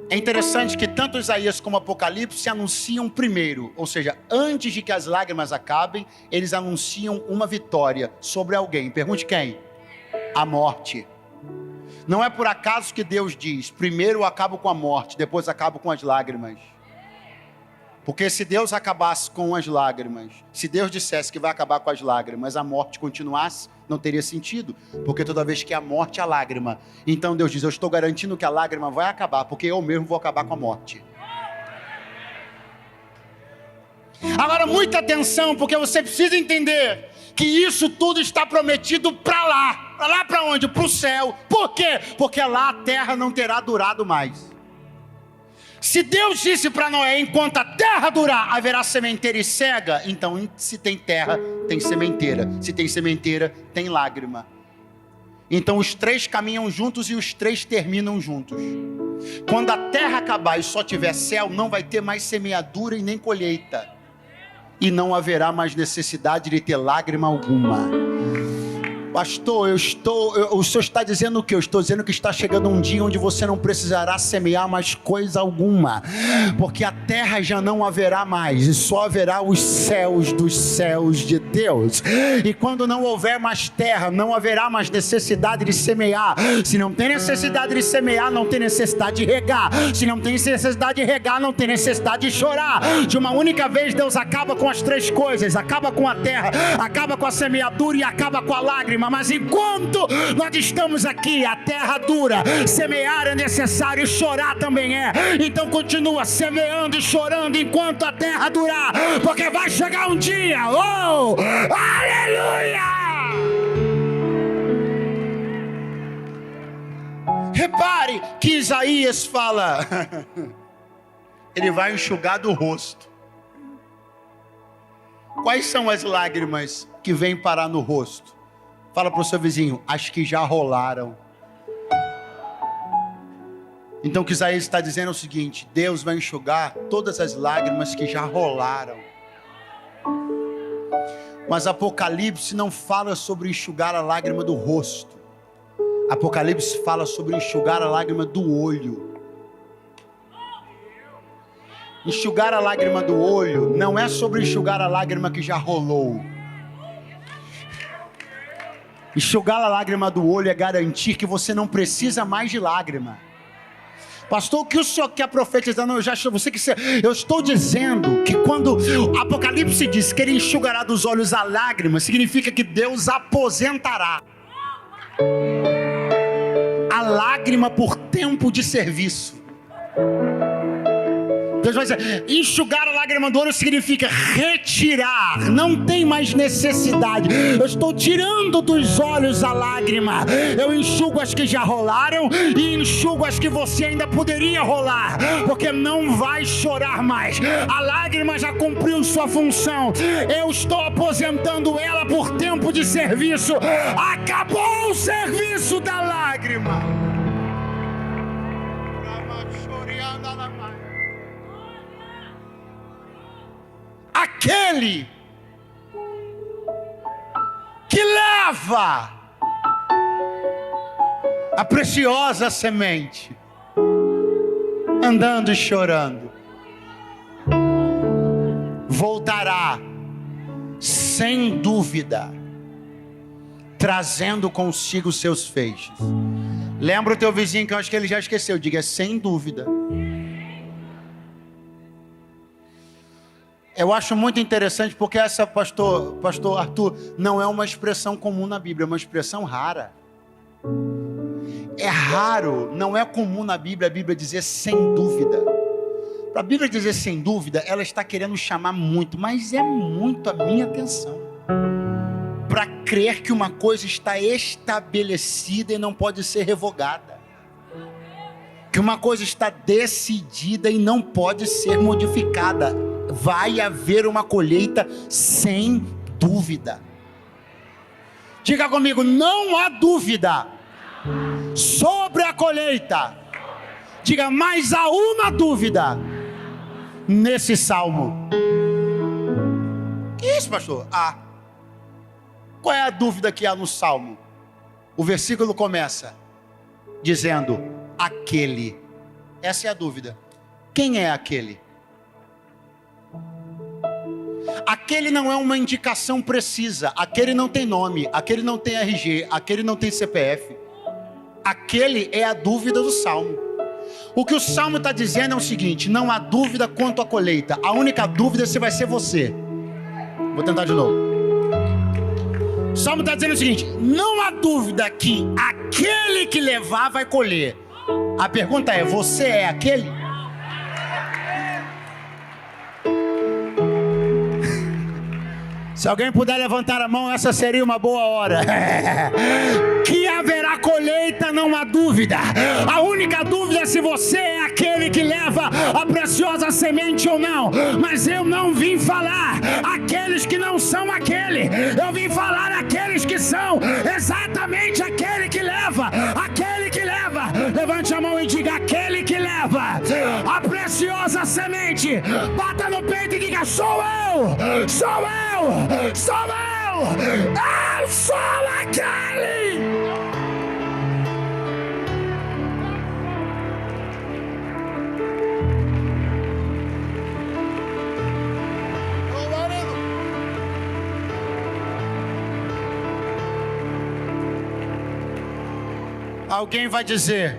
A: É interessante que tanto Isaías como Apocalipse anunciam primeiro, ou seja, antes de que as lágrimas acabem, eles anunciam uma vitória sobre alguém. Pergunte quem? A morte. Não é por acaso que Deus diz: primeiro eu acabo com a morte, depois acabo com as lágrimas. Porque se Deus acabasse com as lágrimas, se Deus dissesse que vai acabar com as lágrimas, a morte continuasse, não teria sentido. Porque toda vez que há morte, há lágrima. Então Deus diz: eu estou garantindo que a lágrima vai acabar, porque eu mesmo vou acabar com a morte. Agora muita atenção, porque você precisa entender que isso tudo está prometido para lá. Para lá para onde? Para o céu. Por quê? Porque lá a terra não terá durado mais. Se Deus disse para Noé: enquanto a terra durar, haverá sementeira e cega, então se tem terra, tem sementeira. Se tem sementeira, tem lágrima. Então os 3 caminham juntos e os 3 terminam juntos. Quando a terra acabar e só tiver céu, não vai ter mais semeadura e nem colheita. E não haverá mais necessidade de ter lágrima alguma. Pastor, o senhor está dizendo o quê? Eu estou dizendo que está chegando um dia onde você não precisará semear mais coisa alguma, porque a terra já não haverá mais, e só haverá os céus dos céus de Deus. E quando não houver mais terra, não haverá mais necessidade de semear. Se não tem necessidade de semear, não tem necessidade de regar. Se não tem necessidade de regar, não tem necessidade de chorar. De uma única vez Deus acaba com as três coisas: acaba com a terra, acaba com a semeadura e acaba com a lágrima. Mas enquanto nós estamos aqui, a terra dura, semear é necessário, chorar também é. Então continua semeando e chorando enquanto a terra durar, porque vai chegar um dia, oh, aleluia! Repare que Isaías fala, ele vai enxugar do rosto. Quais são as lágrimas que vêm parar no rosto? Fala para o seu vizinho: as que já rolaram. Então o que Isaías está dizendo é o seguinte: Deus vai enxugar todas as lágrimas que já rolaram. Mas Apocalipse não fala sobre enxugar a lágrima do rosto. Apocalipse fala sobre enxugar a lágrima do olho. Enxugar a lágrima do olho não é sobre enxugar a lágrima que já rolou. Enxugar a lágrima do olho é garantir que você não precisa mais de lágrima. Pastor, o que o senhor quer profetizar? Não, eu estou dizendo que quando Apocalipse diz que ele enxugará dos olhos a lágrima, significa que Deus aposentará a lágrima por tempo de serviço. Deus vai dizer, enxugar a lágrima do olho significa retirar, não tem mais necessidade. Eu estou tirando dos olhos a lágrima. Eu enxugo as que já rolaram e enxugo as que você ainda poderia rolar, porque não vai chorar mais. A lágrima já cumpriu sua função. Eu estou aposentando ela por tempo de serviço. Acabou o serviço da lágrima. Aquele que leva a preciosa semente, andando e chorando, voltará sem dúvida, trazendo consigo seus feixes. Lembra o teu vizinho, que eu acho que ele já esqueceu. Diga, sem dúvida. Eu acho muito interessante porque essa, pastor Arthur, não é uma expressão comum na Bíblia, é uma expressão rara. É raro, não é comum na Bíblia a Bíblia dizer sem dúvida. Para a Bíblia dizer sem dúvida, ela está querendo chamar muito, mas é muito a minha atenção. Para crer que uma coisa está estabelecida e não pode ser revogada. Que uma coisa está decidida e não pode ser modificada. Vai haver uma colheita sem dúvida. Diga comigo, não há dúvida sobre a colheita. Diga, mas há uma dúvida nesse salmo. Que isso, pastor? Qual é a dúvida que há no salmo? O versículo começa dizendo, aquele. Essa é a dúvida. Quem é aquele? Aquele não é uma indicação precisa. Aquele não tem nome, aquele não tem RG, aquele não tem CPF. Aquele é a dúvida do salmo. O que o salmo está dizendo é o seguinte: não há dúvida quanto à colheita. A única dúvida é se vai ser você. Vou tentar de novo. O salmo está dizendo o seguinte: não há dúvida que aquele que levar vai colher. A pergunta é, você é aquele? Se alguém puder levantar a mão, essa seria uma boa hora. Que haverá colheita, não há dúvida. A única dúvida é se você é aquele que leva a preciosa semente ou não. Mas eu não vim falar aqueles que não são aquele. Eu vim falar aqueles que são exatamente aquele que leva. Aquele que leva.
B: Levante a mão e diga: aquele que leva a preciosa semente. Bata no peito e diga: sou eu, sou eu, sou eu sou aquele.
A: Alguém vai dizer: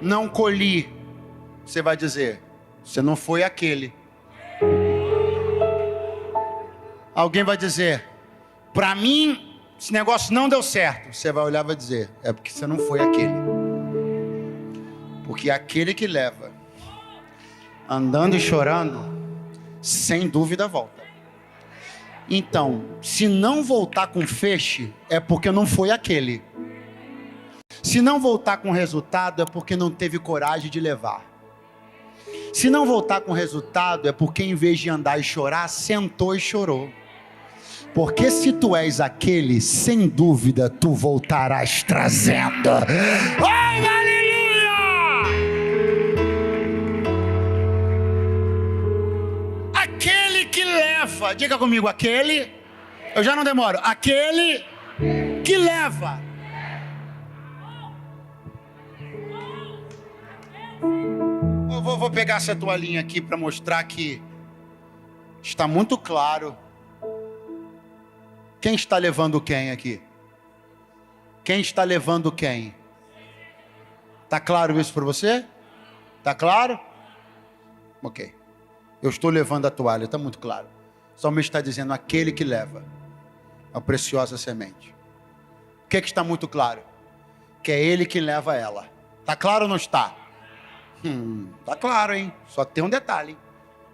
A: não colhi. Você vai dizer: você não foi aquele. Alguém vai dizer: para mim esse negócio não deu certo. Você vai olhar e vai dizer: é porque você não foi aquele. Porque aquele que leva, andando e chorando, sem dúvida volta. Então, se não voltar com feixe, é porque não foi aquele. Se não voltar com resultado, é porque não teve coragem de levar. Se não voltar com resultado, é porque em vez de andar e chorar, sentou e chorou. Porque se tu és aquele, sem dúvida tu voltarás trazendo.
B: Oh, aleluia!
A: Aquele que leva, diga comigo, aquele, eu já não demoro, aquele que leva. Eu vou pegar essa toalhinha aqui para mostrar que está muito claro. Quem está levando quem aqui? Quem está levando quem? Está claro isso para você? Está claro? Ok. Eu estou levando a toalha, está muito claro. Só me está dizendo aquele que leva a preciosa semente. O que está muito claro? Que é ele que leva ela. Está claro ou não está? Está claro, hein? Só tem um detalhe, hein?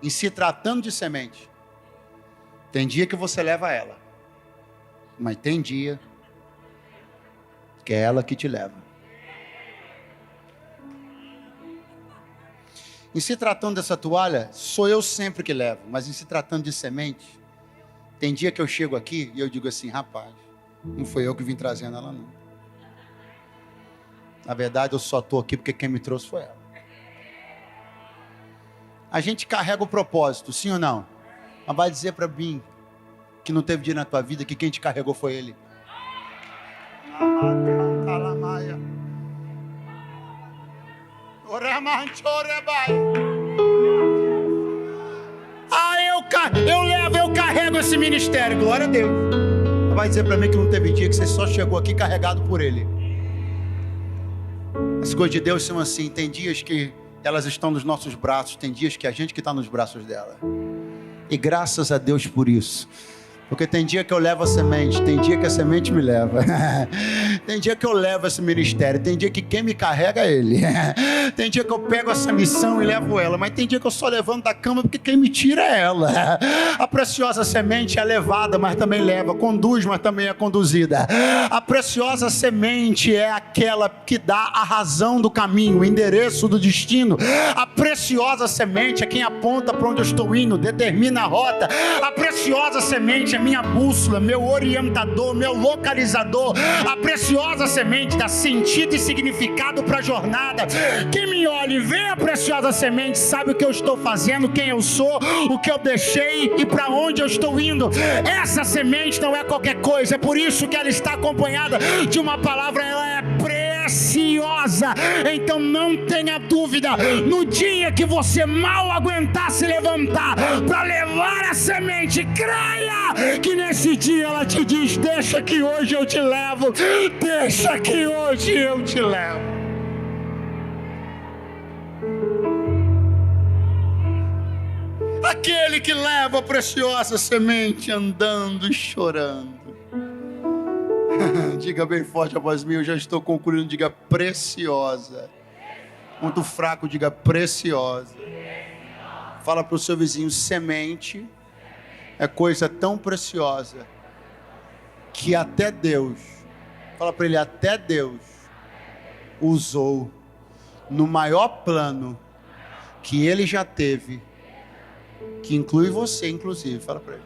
A: Em se tratando de semente, tem dia que você leva ela, mas tem dia que é ela que te leva. Em se tratando dessa toalha, sou eu sempre que levo, mas em se tratando de semente, tem dia que eu chego aqui e eu digo assim: rapaz, não foi eu que vim trazendo ela não. Na verdade, eu só estou aqui porque quem me trouxe foi ela. A gente carrega o propósito, sim ou não? Mas vai dizer para mim que não teve dia na tua vida que quem te carregou foi ele. Eu carrego esse ministério, glória a Deus. Vai dizer para mim que não teve dia que você só chegou aqui carregado por ele. As coisas de Deus são assim, tem dias que elas estão nos nossos braços, tem dias que a gente que está nos braços dela. E graças a Deus por isso. Porque tem dia que eu levo a semente, tem dia que a semente me leva. Tem dia que eu levo esse ministério, tem dia que quem me carrega é ele. Tem dia que eu pego essa missão e levo ela, mas tem dia que eu só levanto da cama porque quem me tira é ela. A preciosa semente é levada, mas também leva, conduz, mas também é conduzida. A preciosa semente é aquela que dá a razão do caminho, o endereço do destino. A preciosa semente é quem aponta para onde eu estou indo, determina a rota. A preciosa semente é minha bússola, meu orientador, meu localizador. A preciosa semente dá sentido e significado para a jornada. Quem me olha e vê a preciosa semente sabe o que eu estou fazendo, quem eu sou, o que eu deixei e para onde eu estou indo. Essa semente não é qualquer coisa, é por isso que ela está acompanhada de uma palavra, ela é preciosa. Então não tenha dúvida, no dia que você mal aguentar se levantar para levar a semente, creia que nesse dia ela te diz: deixa que hoje eu te levo, deixa que hoje eu te levo. Aquele que leva a preciosa semente andando e chorando. Diga bem forte a voz minha, eu já estou concluindo, diga preciosa. Muito fraco, diga preciosa. Fala para o seu vizinho: semente é coisa tão preciosa que até Deus, fala para ele, até Deus usou no maior plano que ele já teve, que inclui você inclusive, fala para ele.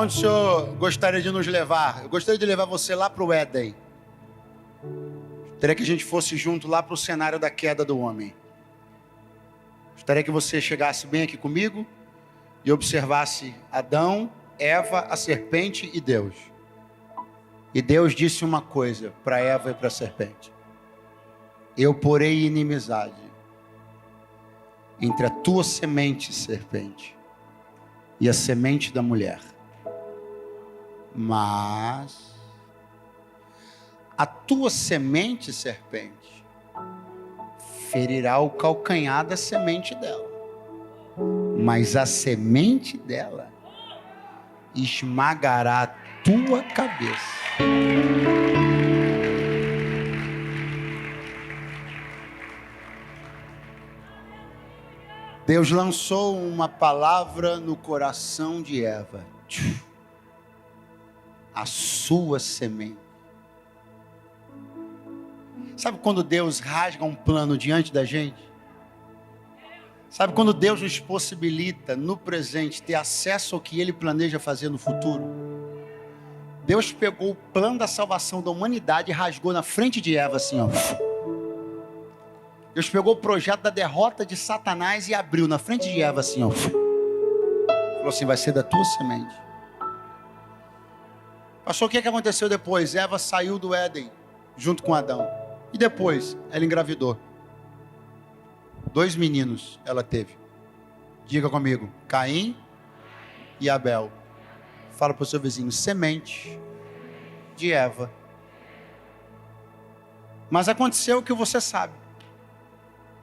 A: onde o Senhor gostaria de nos levar? Eu gostaria de levar você lá para o Éden. Gostaria que a gente fosse junto lá para o cenário da queda do homem. Gostaria que você chegasse bem aqui comigo e observasse Adão, Eva, a serpente e Deus. E Deus disse uma coisa para Eva e para a serpente: eu porei inimizade entre a tua semente, serpente, e a semente da mulher. Mas a tua semente, serpente, ferirá o calcanhar da semente dela. Mas a semente dela esmagará a tua cabeça. Deus lançou uma palavra no coração de Eva: a sua semente. Sabe quando Deus rasga um plano diante da gente? Sabe quando Deus nos possibilita no presente ter acesso ao que Ele planeja fazer no futuro? Deus pegou o plano da salvação da humanidade e rasgou na frente de Eva assim, ó. Deus pegou o projeto da derrota de Satanás e abriu na frente de Eva assim, ó. Falou assim: vai ser da tua semente. Pastor, o que aconteceu depois? Eva saiu do Éden junto com Adão. E depois ela engravidou. 2 meninos ela teve. Diga comigo: Caim e Abel. Fala para o seu vizinho: semente de Eva. Mas aconteceu o que você sabe.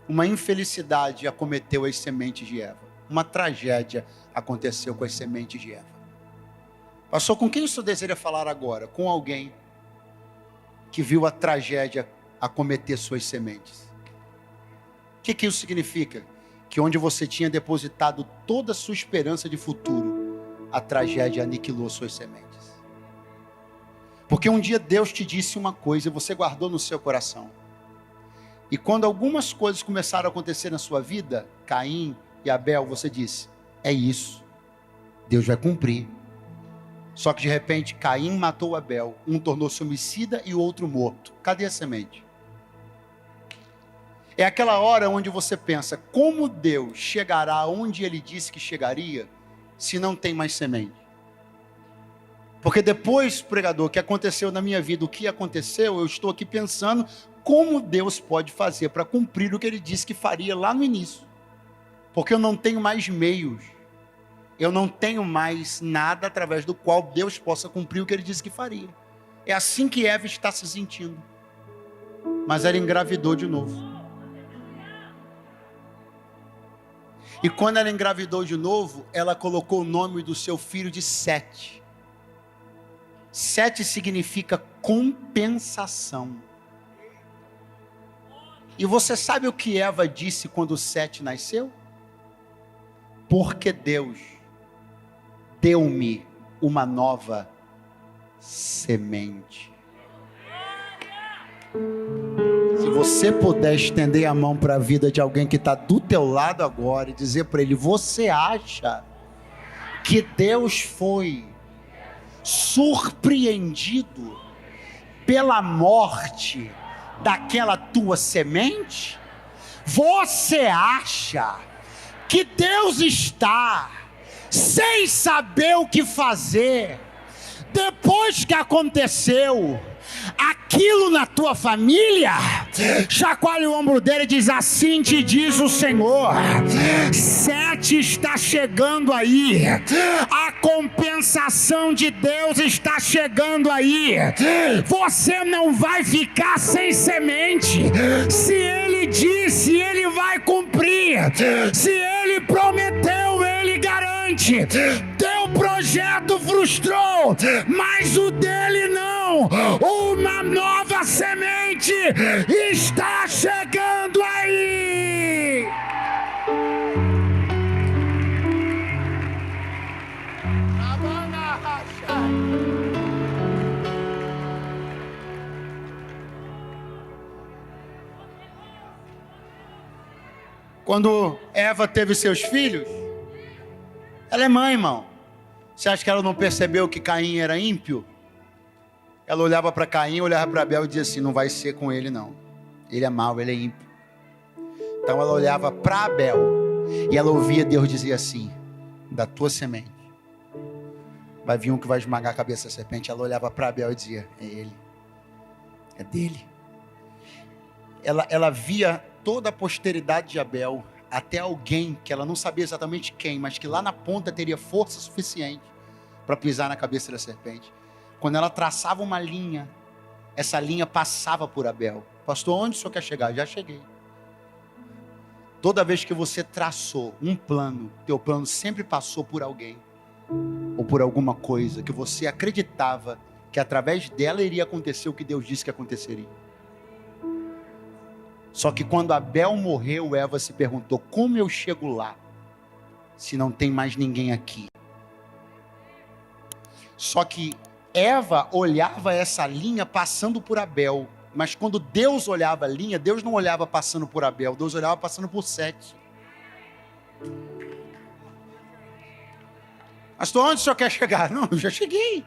A: Uma infelicidade acometeu as sementes de Eva. Uma tragédia aconteceu com as sementes de Eva. Pastor, com quem o senhor deseja falar agora? Com alguém que viu a tragédia acometer suas sementes. O que isso significa? Que onde você tinha depositado toda a sua esperança de futuro, a tragédia aniquilou suas sementes. Porque um dia Deus te disse uma coisa e você guardou no seu coração. E quando algumas coisas começaram a acontecer na sua vida, Caim e Abel, você disse: é isso, Deus vai cumprir. Só que de repente Caim matou Abel, um tornou-se homicida e o outro morto. Cadê a semente? É aquela hora onde você pensa: como Deus chegará onde Ele disse que chegaria, se não tem mais semente? Porque depois, pregador, que aconteceu na minha vida, o que aconteceu, eu estou aqui pensando como Deus pode fazer para cumprir o que Ele disse que faria lá no início. Porque eu não tenho mais meios, eu não tenho mais nada através do qual Deus possa cumprir o que Ele disse que faria. É assim que Eva está se sentindo. Mas ela engravidou de novo. E quando ela engravidou de novo, ela colocou o nome do seu filho de Sete. Sete significa compensação. E você sabe o que Eva disse quando Sete nasceu? Porque Deus deu-me uma nova semente. Se você puder estender a mão para a vida de alguém que está do teu lado agora e dizer para ele: você acha que Deus foi surpreendido pela morte daquela tua semente? Você acha que Deus está sem saber o que fazer depois que aconteceu aquilo na tua família? Chacoalha o ombro dele e diz: assim te diz o Senhor, Sete está chegando aí, a compensação de Deus está chegando aí. Você não vai ficar sem semente. Se Ele disse, Ele vai cumprir. Se Ele prometeu, Ele garante. Teu projeto frustrou, mas o dele não. Uma nova semente está chegando aí. Quando Eva teve seus filhos, ela é mãe, irmão. Você acha que ela não percebeu que Caim era ímpio? Ela olhava para Caim, olhava para Abel e dizia assim: não vai ser com ele não. Ele é mau, ele é ímpio. Então ela olhava para Abel e ela ouvia Deus dizer assim: da tua semente vai vir um que vai esmagar a cabeça da serpente. Ela olhava para Abel e dizia: é ele, é dele. Ela via toda a posteridade de Abel, até alguém que ela não sabia exatamente quem, mas que lá na ponta teria força suficiente para pisar na cabeça da serpente. Quando ela traçava uma linha, essa linha passava por Abel. Pastor, onde o senhor quer chegar? Já cheguei. Toda vez que você traçou um plano, teu plano sempre passou por alguém, ou por alguma coisa, que você acreditava que através dela iria acontecer o que Deus disse que aconteceria. Só que quando Abel morreu, Eva se perguntou: como eu chego lá, se não tem mais ninguém aqui? Só que Eva olhava essa linha passando por Abel, mas quando Deus olhava a linha, Deus não olhava passando por Abel, Deus olhava passando por Sete. Pastor, onde o senhor quer chegar? Não, eu já cheguei.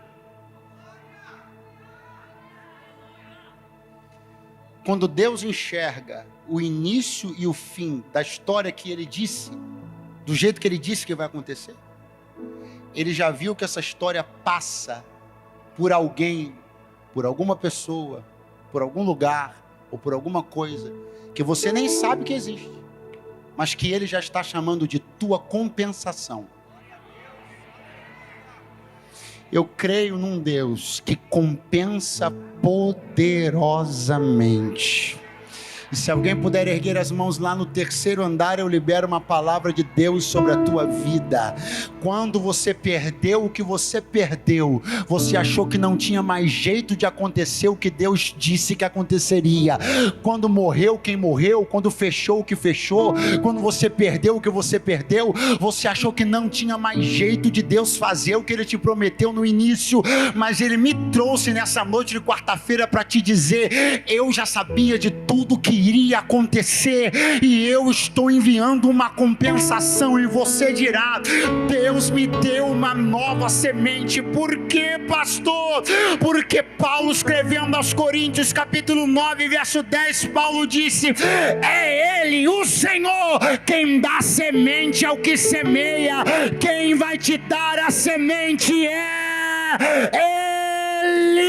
A: Quando Deus enxerga o início e o fim da história que Ele disse, do jeito que Ele disse que vai acontecer, Ele já viu que essa história passa por alguém, por alguma pessoa, por algum lugar, ou por alguma coisa, que você nem sabe que existe, mas que Ele já está chamando de tua compensação. Eu creio num Deus que compensa poderosamente. E se alguém puder erguer as mãos lá no terceiro andar, eu libero uma palavra de Deus sobre a tua vida. Quando você perdeu o que você perdeu, você achou que não tinha mais jeito de acontecer o que Deus disse que aconteceria. Quando morreu quem morreu, quando fechou o que fechou, quando você perdeu o que você perdeu, você achou que não tinha mais jeito de Deus fazer o que Ele te prometeu no início. Mas Ele me trouxe nessa noite de quarta-feira para te dizer: eu já sabia de tudo que iria acontecer, e eu estou enviando uma compensação. E você dirá: Deus me deu uma nova semente. Por quê, pastor? Porque Paulo, escrevendo aos Coríntios, capítulo 9, verso 10, Paulo disse: é Ele, o Senhor, quem dá semente ao que semeia. Quem vai te dar a semente é Ele.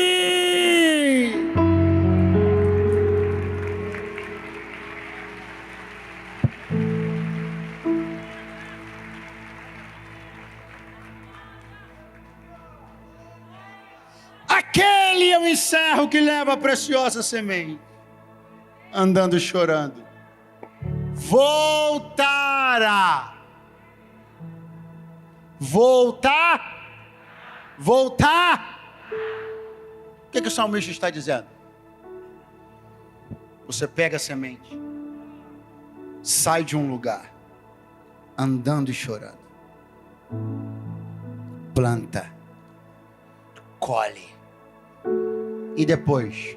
A: Aquele eu encerro que leva a preciosa semente, andando e chorando, voltará. Voltar. O que o salmista está dizendo? Você pega a semente, sai de um lugar, andando e chorando, planta, colhe, e depois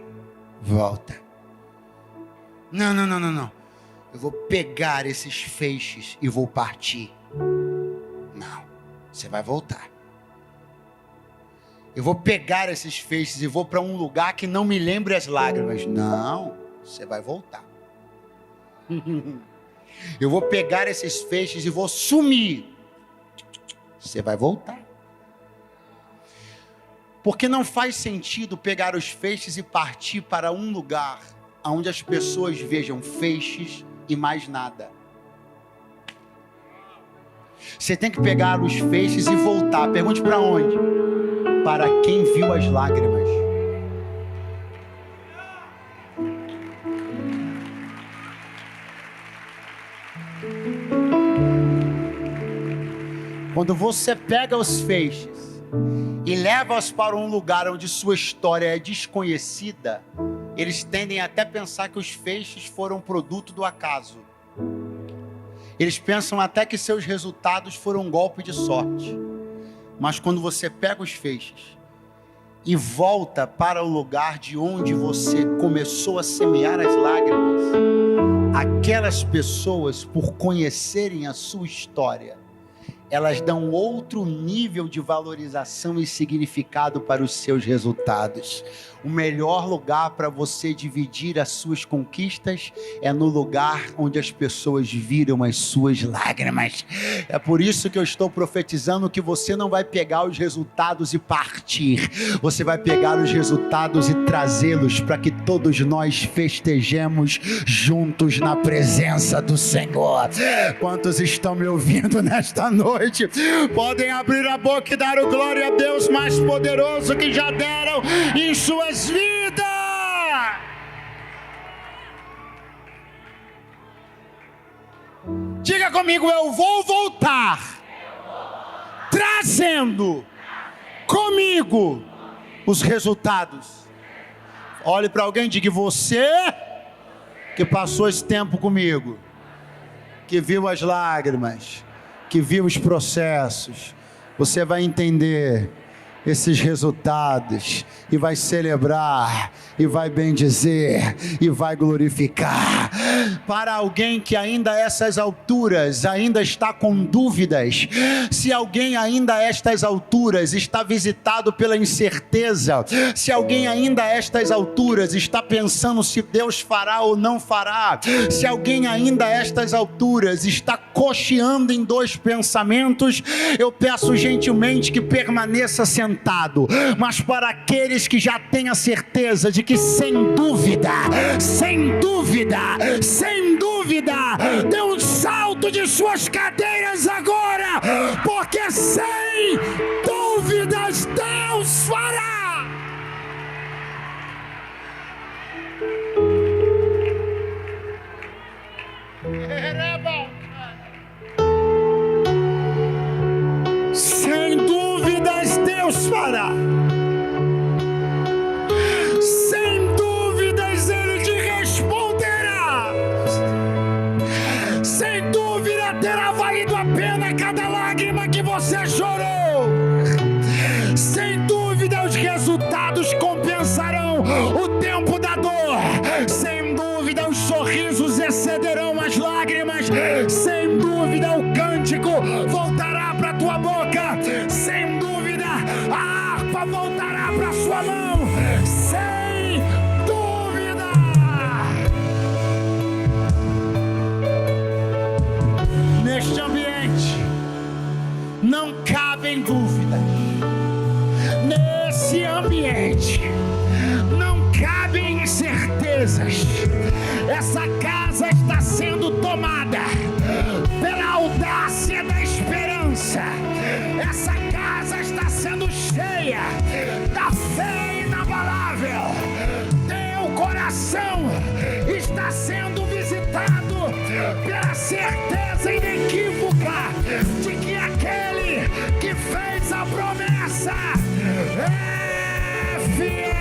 A: volta. Não. Eu vou pegar esses feixes e vou partir. Não, você vai voltar. Eu vou pegar esses feixes e vou para um lugar que não me lembre as lágrimas. Não, você vai voltar. Eu vou pegar esses feixes e vou sumir. Você vai voltar. Porque não faz sentido pegar os feixes e partir para um lugar onde as pessoas vejam feixes e mais nada. Você tem que pegar os feixes e voltar. Pergunte para onde? Para quem viu as lágrimas. Quando você pega os feixes e leva-os para um lugar onde sua história é desconhecida, eles tendem até a pensar que os feixes foram produto do acaso. Eles pensam até que seus resultados foram um golpe de sorte. Mas quando você pega os feixes e volta para o lugar de onde você começou a semear as lágrimas, aquelas pessoas, por conhecerem a sua história, elas dão outro nível de valorização e significado para os seus resultados. O melhor lugar para você dividir as suas conquistas é no lugar onde as pessoas viram as suas lágrimas. É por isso que eu estou profetizando que você não vai pegar os resultados e partir. Você vai pegar os resultados e trazê-los para que todos nós festejemos juntos na presença do Senhor. Quantos estão me ouvindo nesta noite? Podem abrir a boca e dar o glória a Deus mais poderoso que já deram em suas vidas. Diga comigo: eu vou voltar trazendo comigo os resultados. Olhe para alguém e diga: você que passou esse tempo comigo, que viu as lágrimas, que viu os processos, você vai entender esses resultados e vai celebrar, e vai bendizer, e vai glorificar. Para alguém que ainda a essas alturas ainda está com dúvidas, se alguém ainda a estas alturas está visitado pela incerteza, se alguém ainda a estas alturas está pensando se Deus fará ou não fará, se alguém ainda a estas alturas está cocheando em dois pensamentos, eu peço gentilmente que permaneça sentado. Mas para aqueles que já têm a certeza de que sem dúvida, dê um salto de suas cadeiras agora, porque sem dúvidas Deus fará. Sem dúvidas Deus fará. Sem dúvidas Ele te responderá. Sem dúvida terá valido a pena cada lágrima que você chorou. Sem dúvida os resultados compensarão o tempo da dor. Sem dúvida os sorrisos excederão as lágrimas. Sem dúvida o cântico voltará para tua boca. Sem dúvida a harpa voltará para sua mão. Sem dúvida. Neste ambiente não cabem dúvidas. Nesse ambiente não cabem incertezas. Essa casa está sendo tomada pela audácia da esperança. Essa casa está sendo cheia da fé inabalável. Teu coração está sendo visitado pela certeza inequívoca de que aquele que fez a promessa é fiel.